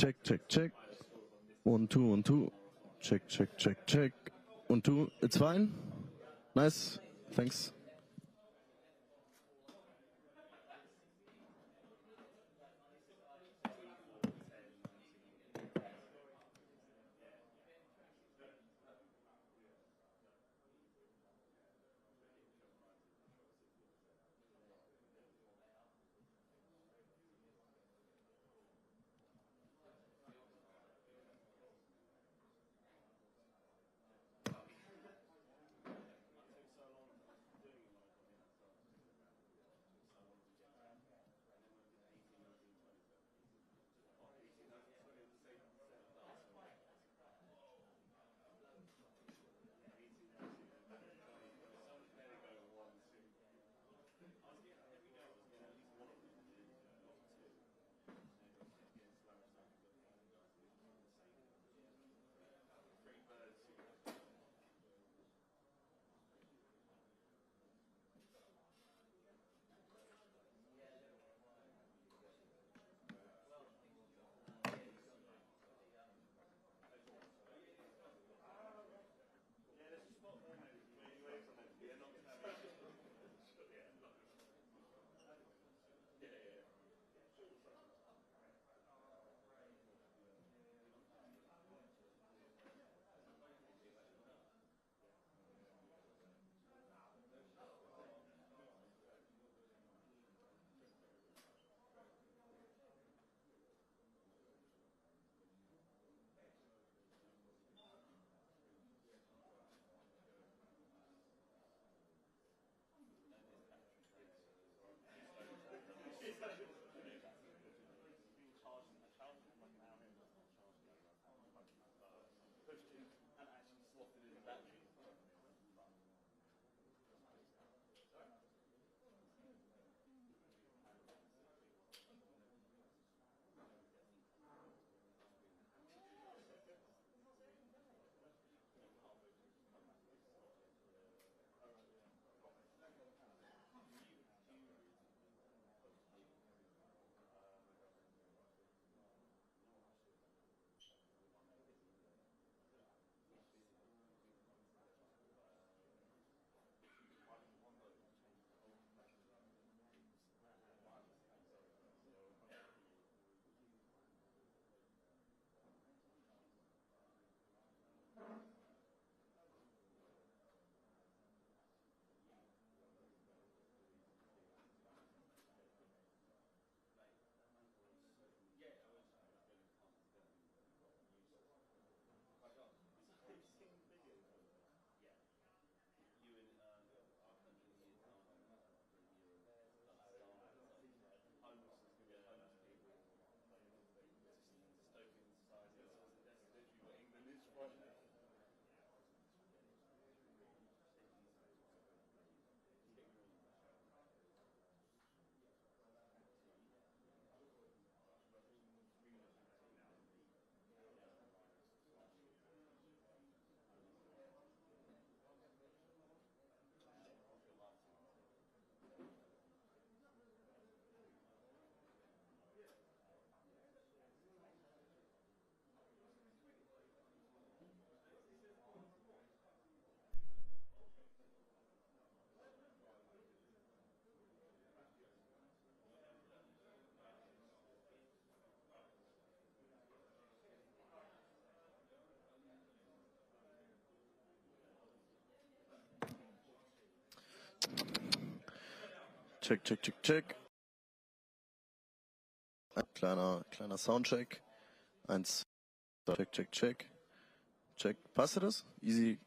Check, check, check. 1, 2, 1, 2. Check, check, check, check. 1, 2. It's fine. Nice. Thanks. Check, check, check, check. Ein kleiner Soundcheck. 1, check, check, check. Check. Passt das? Easy.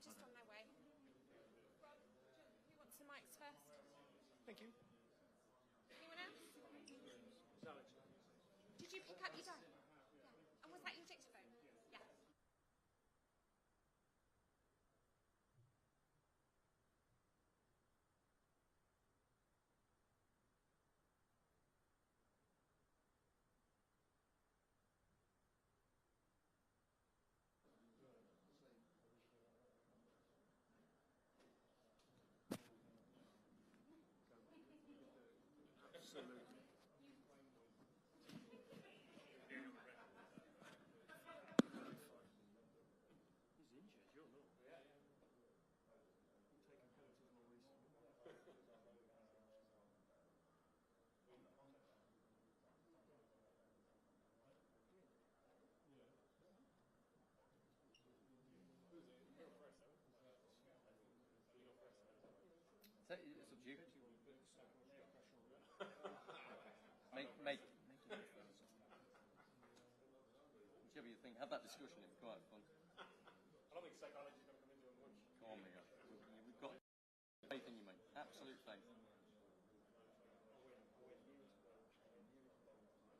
just on their way. Rob, who wants the mics first? Thank you. Anyone else? Alex. Did you pick up your diary? Yeah. And was that your dictaphone? Yeah. Absolutely. He's injured, you're not. You've taken penalties more recently. It's up to you. Make whichever you think. Have that discussion. It'd be quite fun. I don't think psychology is going to come into it much. Come on, Miguel. We've got faith in you, mate. Absolute faith. Yes, we are. That looks a mess yesterday.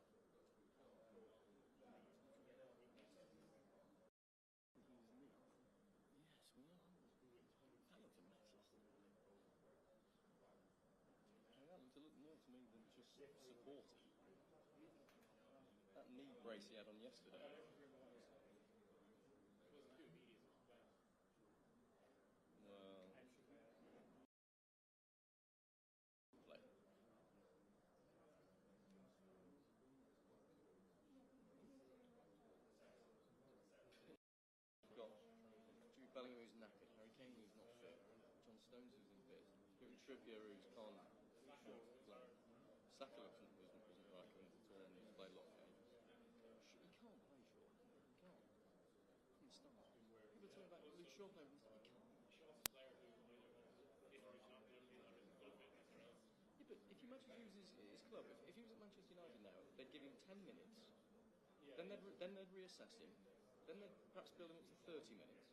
That looks a little more to me than just supporting. That knee brace he had on yesterday. Well, play. We've got Jude Bellingham who's knackered, Harry Kane who's not fit, John Stones who's in bits, Trippier who's can't play. Saka wasn't right coming to the tournament, he's played a lot of games. He can't play short. He can't. From the start. People talking about Luke Shaw playing, he can't. Yeah, but if you imagine he was his club, if he was at Manchester United now, they'd give him 10 minutes, then they'd reassess him, then they'd perhaps build him up to 30 minutes.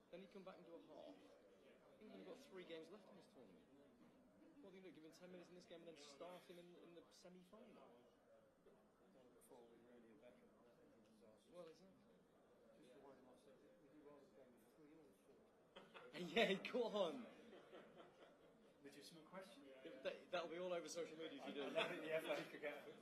Then he'd come back and do a half. England have got 3 games left in this tournament. What are they going to do? Give him 10 minutes in this game and then start him in the semi-final? Before we really are Beckham. Well, exactly. Just to wind him up, would you rather play with 3 or 4? Yeah, go on. Legitimate question. That'll be all over social media if you do. I don't think the FA could get it.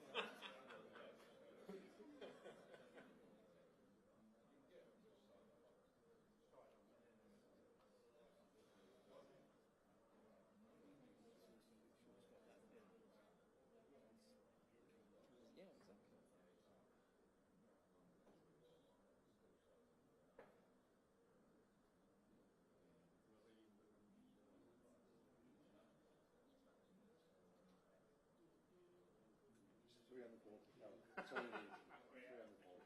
Yeah, exactly. It's 3 on the board. No, that's all you need. 3 on the board.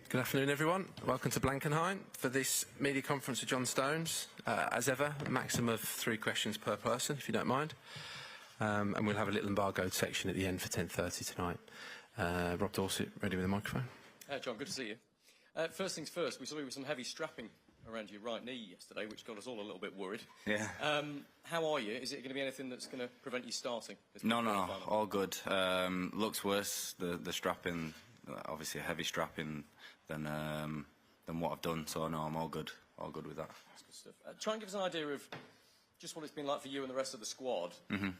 Good afternoon, everyone. Welcome to Blankenheim for this media conference with John Stones. As ever, a maximum of 3 questions per person, if you don't mind. And we'll have a little embargoed section at the end for 10:30 tonight. Rob Dorset, ready with the microphone. John, good to see you. First things first, we saw you with some heavy strapping around your right knee yesterday, which got us all a little bit worried. Yeah. How are you? Is it going to be anything that's going to prevent you starting? No, all good. Looks worse, the strapping, obviously a heavy strapping than what I've done, so no, I'm all good with that. That's good stuff. Try and give us an idea of just what it's been like for you and the rest of the squad, and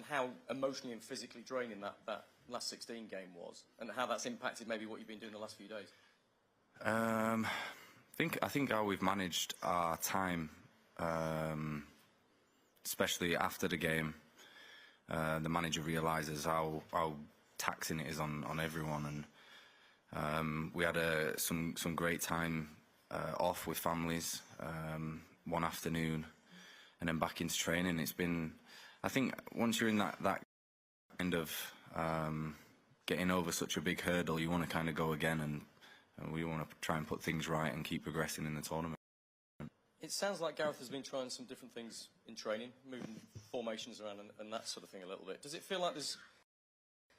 how emotionally and physically draining that last 16 game was, and how that's impacted maybe what you've been doing the last few days. I think how we've managed our time, especially after the game, the manager realises how taxing it is on everyone, and we had some great time off with families, one afternoon, and then back into training. It's been, I think, once you're in that kind of getting over such a big hurdle, you want to kind of go again, and we want to try and put things right and keep progressing in the tournament. It sounds like Gareth has been trying some different things in training, moving formations around and that sort of thing a little bit. Does it feel like there's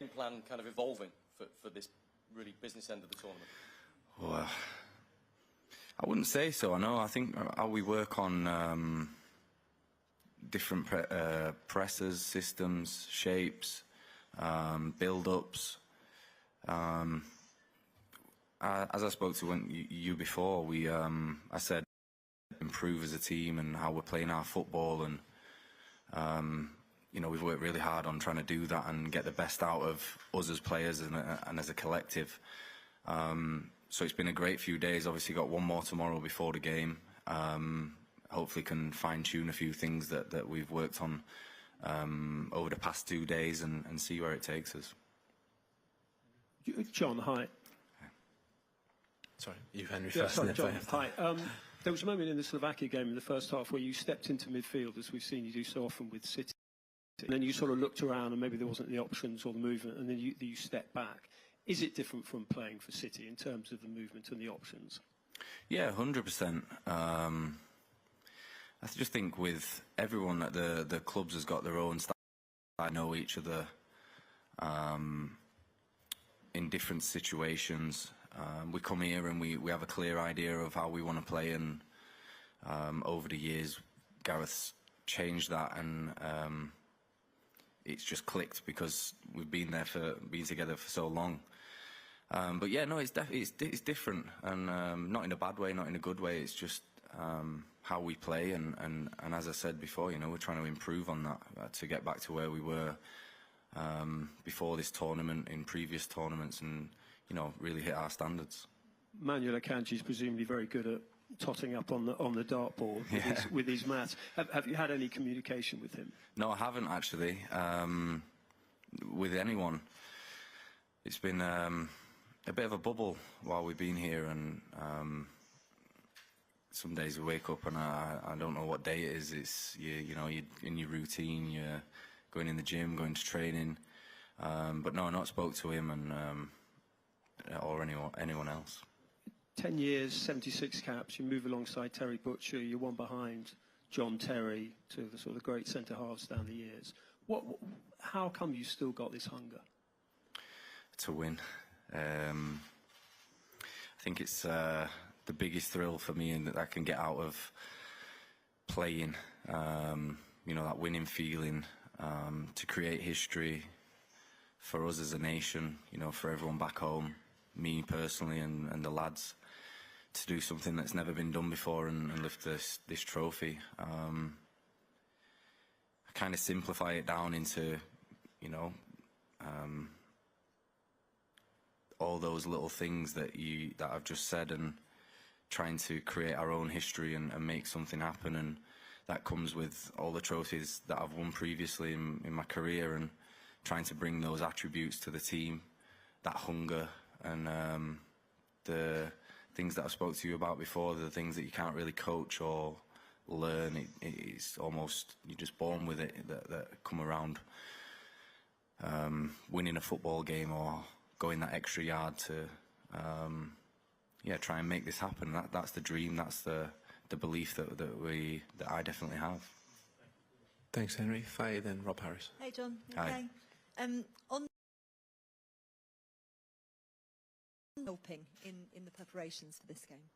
a plan kind of evolving for this really business end of the tournament? Well, I wouldn't say so. I think how we work on different presses, systems, shapes, build-ups. As I spoke to you before, I said improve as a team and how we're playing our football, and we've worked really hard on trying to do that and get the best out of us as players and as a collective. So it's been a great few days. Obviously got one more tomorrow before the game. Hopefully can fine-tune a few things that we've worked on over the past 2 days and see where it takes us. John, hi. Sorry, you, Henry, first. Sorry, John, hi. There was a moment in the Slovakia game in the first half where you stepped into midfield, as we've seen you do so often with City, and then you sort of looked around and maybe there wasn't the options or the movement, and then you stepped back. Is it different from playing for City in terms of the movement and the options? Yeah, 100%. I just think with everyone at the clubs has got their own style. I know each other in different situations. We come here and we have a clear idea of how we want to play, and over the years Gareth's changed that, and it's just clicked because we've been together for so long. But yeah, no, it's different, and not in a bad way, not in a good way. It's just how we play, and as I said before, we're trying to improve on that to get back to where we were before this tournament, in previous tournaments, and really hit our standards. Manuel Akanji is presumably very good at totting up on the dartboard with his maths. Have you had any communication with him? No, I haven't actually. With anyone, it's been a bit of a bubble while we've been here, and some days we wake up and I don't know what day it is. It's you're in your routine, you're going in the gym, going to training, but no, not spoke to him or anyone else. 10 years, 76 caps. You move alongside Terry Butcher. You're one behind John Terry, two of the sort of great centre halves down the years. How come you still got this hunger? to win. I think it's the biggest thrill for me, and that I can get out of playing. You know, that winning feeling, to create history for us as a nation. You know, for everyone back home, me personally, and the lads, to do something that's never been done before and lift this trophy. I kind of simplify it down into, you know, all those little things that I've just said, and trying to create our own history and make something happen. And that comes with all the trophies that I've won previously in my career, and trying to bring those attributes to the team, that hunger, and the things that I spoke to you about before, the things that you can't really coach or learn. It's almost, you're just born with it, that come around winning a football game or going that extra yard to try and make this happen. That's the dream. That's the belief that I definitely have. Thanks, Henry. Faye, then Rob Harris. Hey, John. Hi. Okay. On helping in the preparations for this game.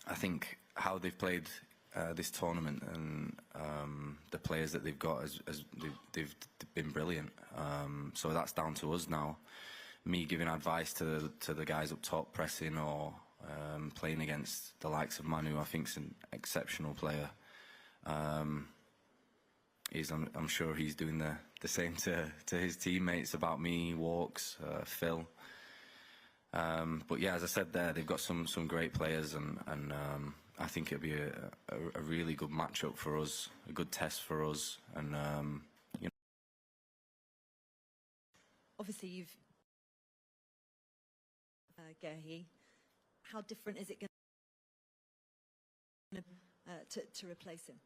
I think how they've played this tournament, and the players that they've got, they've been brilliant. So that's down to us now. Me giving advice to the guys up top, pressing or playing against the likes of Manu, I think is an exceptional player. I'm sure he's doing the same to his teammates about me, Walks, Phil. But yeah, as I said there, they've got some great players, and I think it'll be a really good matchup for us, a good test for us, and you know. Obviously, you've Gehi. How different is it going to replace him?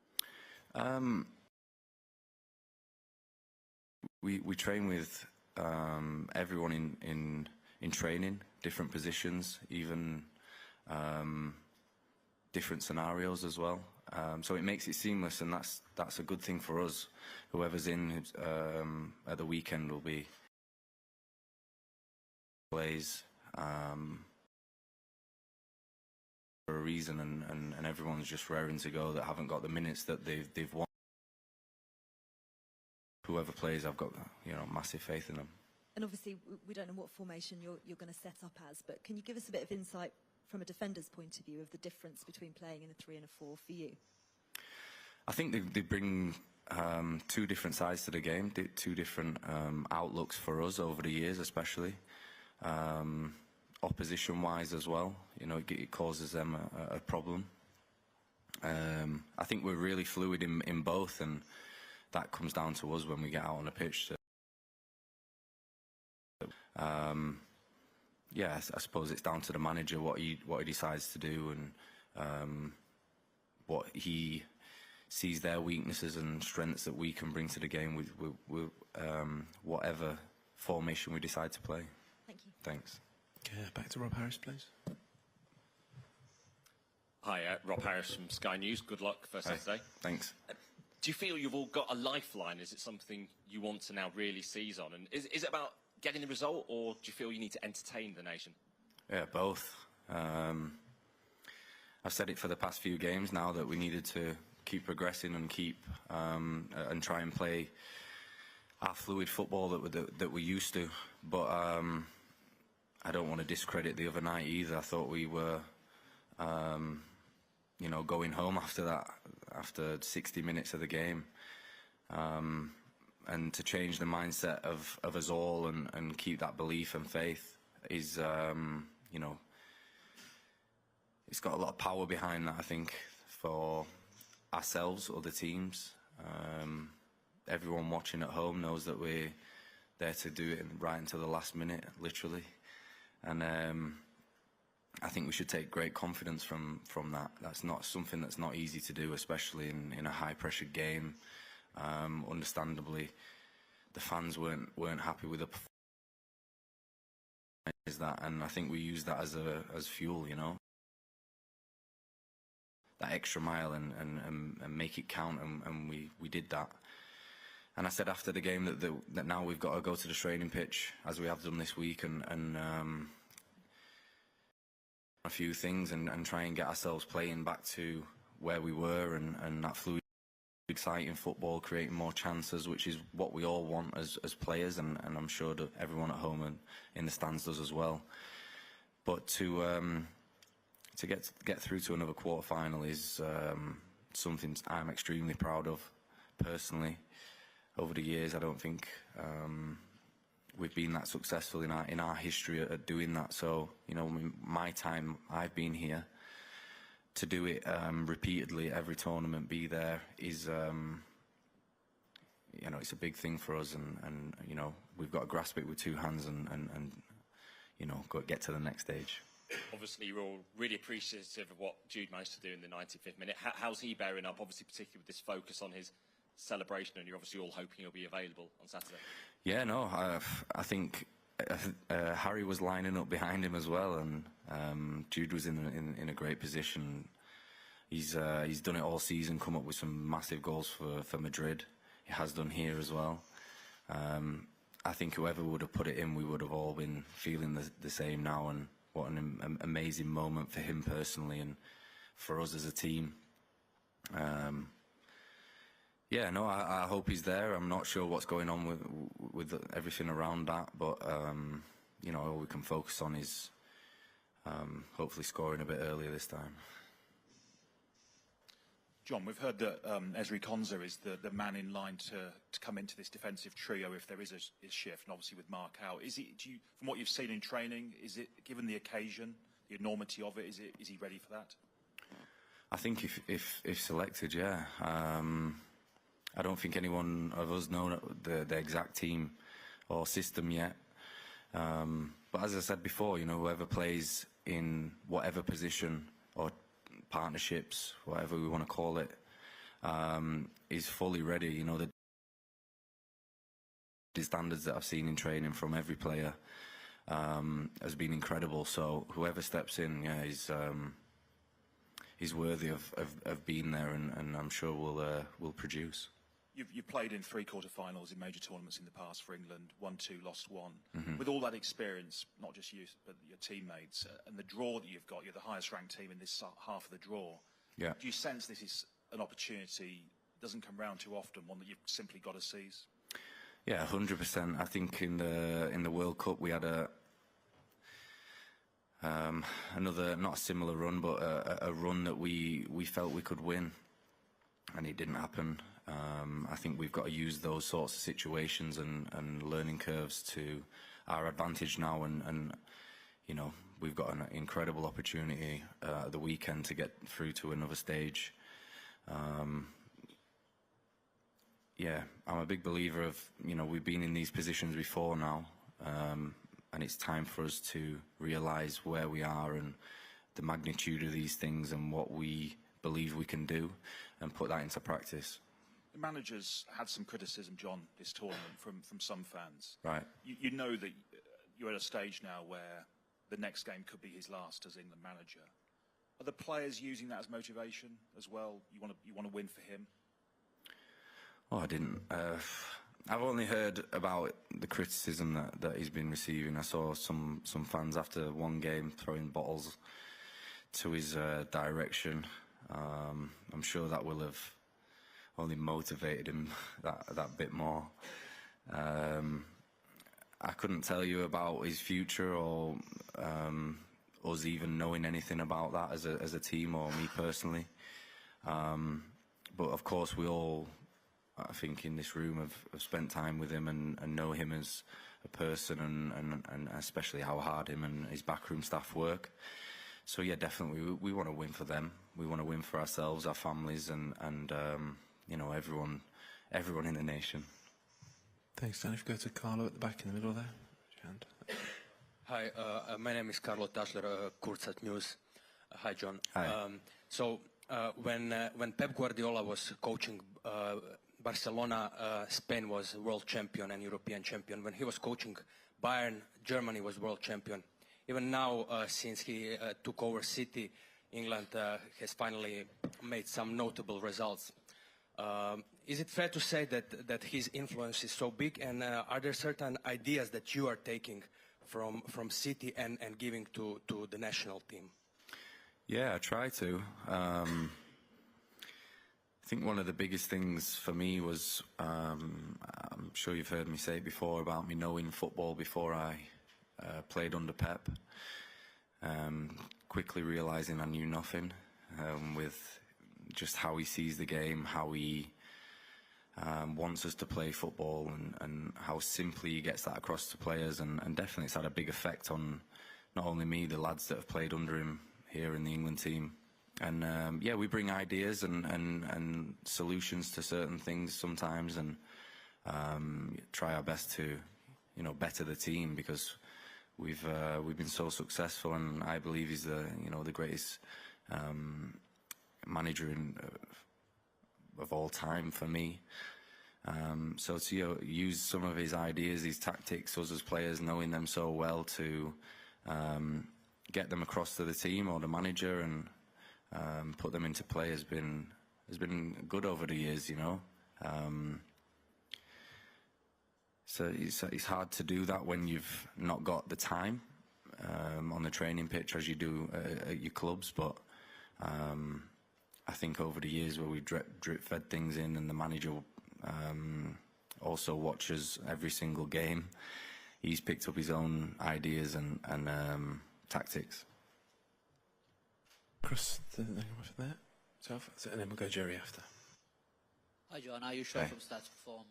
We train with everyone in training, different positions, even different scenarios as well. So it makes it seamless, and that's a good thing for us. Whoever's in at the weekend will be plays for a reason, and everyone's just raring to go that haven't got the minutes that they've won. Whoever plays, I've got massive faith in them. And obviously, we don't know what formation you're going to set up as, but can you give us a bit of insight from a defender's point of view of the difference between playing in a 3 and a 4 for you? I think they bring two different sides to the game, two different outlooks for us over the years, especially opposition-wise as well. You know, it causes them a problem. I think we're really fluid in both, and that comes down to us when we get out on the pitch. Yeah, I suppose it's down to the manager what he decides to do, and what he sees their weaknesses and strengths that we can bring to the game with whatever formation we decide to play. Thank you. Thanks. Yeah, back to Rob Harris, please. Hi, Rob Harris from Sky News. Good luck for Saturday. Thanks. Do you feel you've all got a lifeline? Is it something you want to now really seize on? And is it about getting the result, or do you feel you need to entertain the nation? Yeah, both. I've said it for the past few games now that we needed to keep progressing and keep and try and play our fluid football that we're used to. But I don't want to discredit the other night either. I thought we were, going home after that, after 60 minutes of the game. And to change the mindset of us all and keep that belief and faith is, it's got a lot of power behind that, I think, for ourselves, other teams. Everyone watching at home knows that we're there to do it right until the last minute, literally. And I think we should take great confidence from that. That's not something that's not easy to do, especially in a high-pressure game. Understandably, the fans weren't happy with the performance. And I think we use that as fuel, extra mile and make it count, and we did that. And I said after the game that now we've got to go to the training pitch, as we have done this week, and a few things and try and get ourselves playing back to where we were, and that fluid, exciting football, creating more chances, which is what we all want as players, and I'm sure that everyone at home and in the stands does as well. But to get through to another quarter-final is something I'm extremely proud of personally. Over the years, I don't think we've been that successful in our history at doing that. So, you know, my time I've been here, to do it repeatedly, every tournament, be there, is, you know, it's a big thing for us, and you know, we've got to grasp it with two hands and you know, get to the next stage. Obviously, you're all really appreciative of what Jude managed to do in the 95th minute. How's he bearing up, obviously, particularly with this focus on his celebration, and you're obviously all hoping he'll be available on Saturday? Yeah, no, I think Harry was lining up behind him as well, and Jude was in a great position. He's done it all season, come up with some massive goals for Madrid. He has done here as well. I think whoever would have put it in, we would have all been feeling the same now, and what an amazing moment for him personally and for us as a team. Yeah, no, I hope he's there. I'm not sure what's going on with everything around that, but you know, all we can focus on is hopefully scoring a bit earlier this time. John, we've heard that Ezri Konsa is the man in line to come into this defensive trio if there is a shift, and obviously with Mark out. Is it, from what you've seen in training, is it, given the occasion, the enormity of it, is he ready for that? I think if selected, yeah. I don't think anyone of us know the exact team or system yet. But as I said before, you know, whoever plays in whatever position or partnerships, whatever we want to call it, is fully ready. You know, the standards that I've seen in training from every player has been incredible. So whoever steps in, yeah, is worthy of being there, and I'm sure will produce. You've played in 3 quarter-finals in major tournaments in the past for England, won 2, lost 1. Mm-hmm. With all that experience, not just you, but your teammates, and the draw that you've got, you're the highest-ranked team in this half of the draw. Yeah. Do you sense this is an opportunity that doesn't come round too often, one that you've simply got to seize? Yeah, 100%. I think in the World Cup we had another, not a similar run, but a run that we felt we could win, and it didn't happen. I think we've got to use those sorts of situations and learning curves to our advantage now, and you know, we've got an incredible opportunity the weekend to get through to another stage. Yeah, I'm a big believer of, you know, we've been in these positions before now, and it's time for us to realise where we are and the magnitude of these things and what we believe we can do, and put that into practice. The manager's had some criticism, John, this tournament from some fans. Right. You know that you're at a stage now where the next game could be his last as England manager. Are the players using that as motivation as well? You want to win for him? Oh, I didn't. I've only heard about the criticism that he's been receiving. I saw some fans after one game throwing bottles to his direction. I'm sure that will have only motivated him that bit more. I couldn't tell you about his future or us even knowing anything about that as a team or me personally. But of course we all, I think, in this room have spent time with him and know him as a person, and especially how hard him and his backroom staff work. So yeah, definitely we want to win for them. We want to win for ourselves, our families, and you know, everyone in the nation. Thanks, Dan. If you go to Carlo at the back in the middle there. Hand. Hi, my name is Carlo Tasler, Kurzat News. Hi, John. Hi. So when Pep Guardiola was coaching Barcelona, Spain was world champion and European champion. When he was coaching Bayern, Germany was world champion. Even now, since he took over City, England has finally made some notable results. Is it fair to say that his influence is so big, and are there certain ideas that you are taking from City and giving to the national team? Yeah, I try to. I think one of the biggest things for me was, I'm sure you've heard me say it before, about me knowing football before I played under Pep. Quickly realising I knew nothing, with just how he sees the game, how he wants us to play football, and how simply he gets that across to players, and definitely it's had a big effect on not only me, the lads that have played under him here in the England team. And yeah, we bring ideas and solutions to certain things sometimes, and try our best to, you know, better the team, because we've been so successful, and I believe he's the, you know, the greatest manager of all time for me. So to use some of his ideas, his tactics, us as players, knowing them so well, to get them across to the team or the manager and put them into play has been good over the years, you know. So it's hard to do that when you've not got the time on the training pitch as you do at your clubs, but I think over the years where we drip-fed things in, and the manager also watches every single game, he's picked up his own ideas and tactics. Chris, anything from there? And then we'll go Jerry after. Hi John, Ayush from Stats Perform.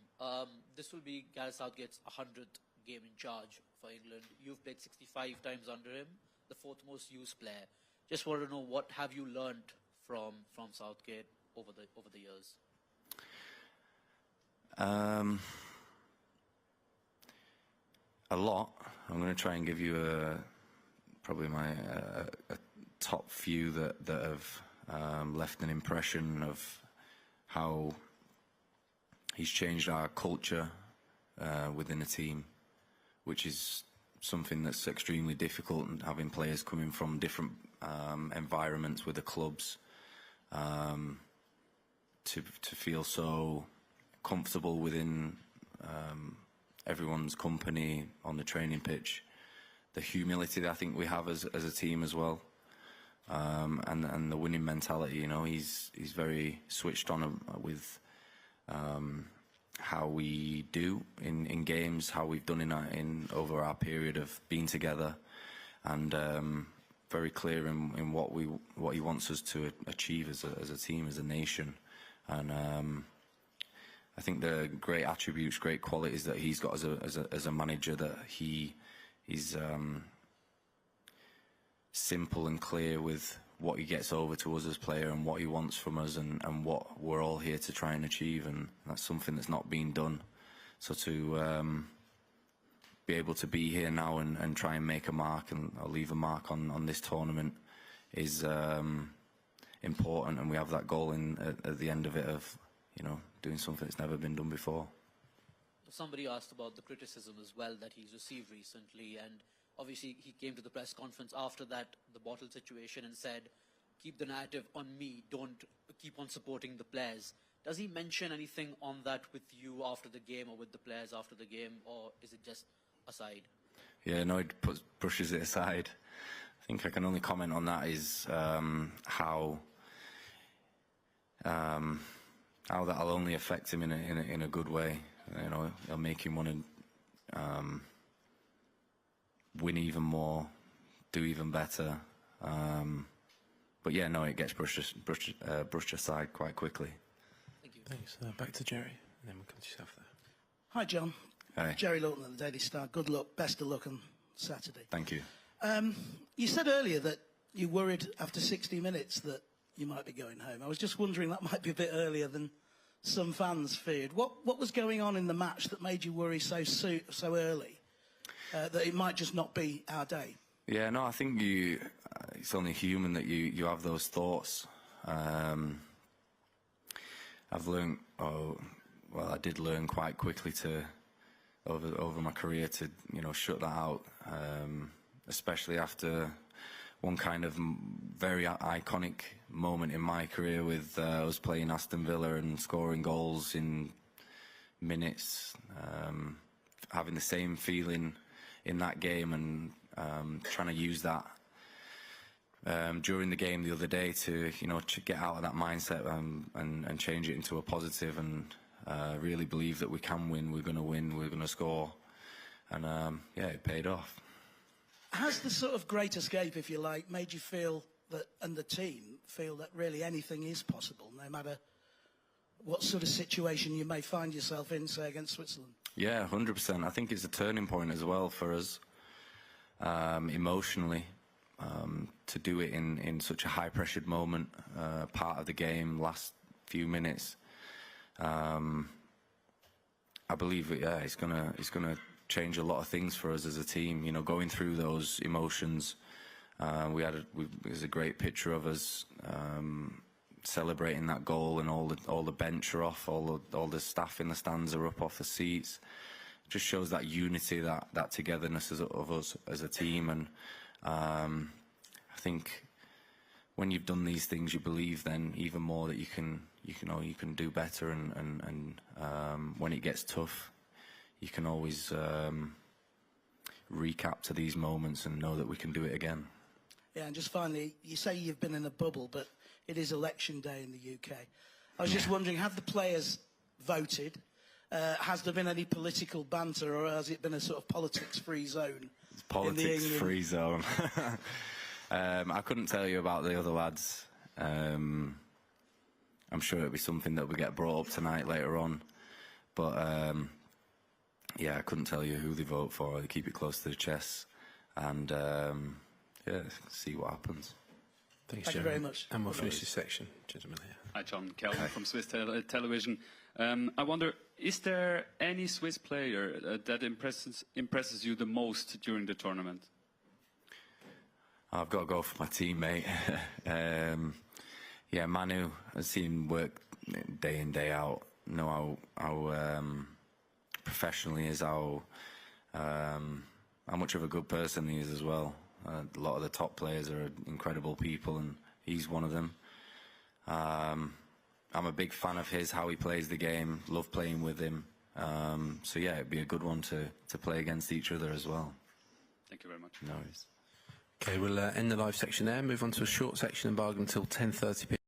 This will be Gareth Southgate's 100th game in charge for England. You've played 65 times under him, the fourth most used player. Just want to know, what have you learned from Southgate over the years? A lot. I'm going to try and give you probably my a top few that have left an impression of how he's changed our culture within a team, which is something that's extremely difficult, and having players coming from different environments with the clubs, to feel so comfortable within everyone's company on the training pitch. The humility that I think we have as a team as well, and the winning mentality. You know, he's very switched on with how we do in games, how we've done in over our period of being together, and very clear in what he wants us to achieve as a team, as a nation. And I think the great attributes, great qualities that he's got as a manager, that he's simple and clear with what he gets over to us as player, and what he wants from us, and what we're all here to try and achieve, and that's something that's not been done. So to be able to be here now and try and make a mark or leave a mark on this tournament is important, and we have that goal at the end of it of, you know, doing something that's never been done before. Somebody asked about the criticism as well that he's received recently, and obviously he came to the press conference after that, the bottle situation, and said, keep the narrative on me, don't keep on supporting the players. Does he mention anything on that with you after the game, or with the players after the game, or is it just aside? Yeah, no, he pushes it aside. I think I can only comment on that is how that'll only affect him in a good way. You know, it'll make him want to win even more, do even better. But yeah, no, it gets brushed aside quite quickly. Thank you. Thanks. Back to Jerry, and then we'll come to yourself there. Hi, John. Hi. Jerry Lawton at the Daily Star. Good luck. Best of luck on Saturday. Thank you. You said earlier that you worried after 60 minutes that you might be going home. I was just wondering, that might be a bit earlier than some fans feared. What was going on in the match that made you worry so early that it might just not be our day? Yeah, no, I think it's only human that you have those thoughts. I've learned, I did learn quite quickly over my career to, you know, shut that out, especially after one kind of very iconic moment in my career with us playing Aston Villa and scoring goals in minutes, having the same feeling in that game, and trying to use that during the game the other day to, you know, to get out of that mindset and change it into a positive, and really believe that we can win, we're going to win, we're going to score, and yeah, it paid off. Has the sort of great escape, if you like, made you feel that, and the team feel that really anything is possible, no matter what sort of situation you may find yourself in, say, against Switzerland? Yeah, 100%. I think it's a turning point as well for us, emotionally, to do it in such a high-pressured moment, part of the game, last few minutes. I believe, yeah, it's gonna change a lot of things for us as a team. You know, going through those emotions. It was a great picture of us celebrating that goal, and all the bench are off, all the staff in the stands are up off the seats. It just shows that unity, that togetherness of us as a team, and I think when you've done these things, you believe then even more that you can do better, and when it gets tough, you can always recap to these moments and know that we can do it again. Yeah, and just finally, you say you've been in a bubble, but it is election day in the UK. I was just wondering, have the players voted? Has there been any political banter, or has it been a sort of politics-free zone? It's politics-free zone. I couldn't tell you about the other lads. I'm sure it'll be something that will get brought up tonight later on. But yeah, I couldn't tell you who they vote for. They keep it close to the chest, and yeah, see what happens. Thank you very much. And we'll finish this section, gentlemen here. Hi, John. Kelvin from Swiss Television. I wonder, is there any Swiss player that impresses you the most during the tournament? I've got to go for my teammate. Yeah, Manu. I've seen him work day in, day out. Know how professional he is, how much of a good person he is as well. A lot of the top players are incredible people, and he's one of them. I'm a big fan of his, how he plays the game, love playing with him. So yeah, it'd be a good one to play against each other as well. Thank you very much. No worries. Okay, we'll end the live section there, move on to a short section and bargain until 10:30 p.m.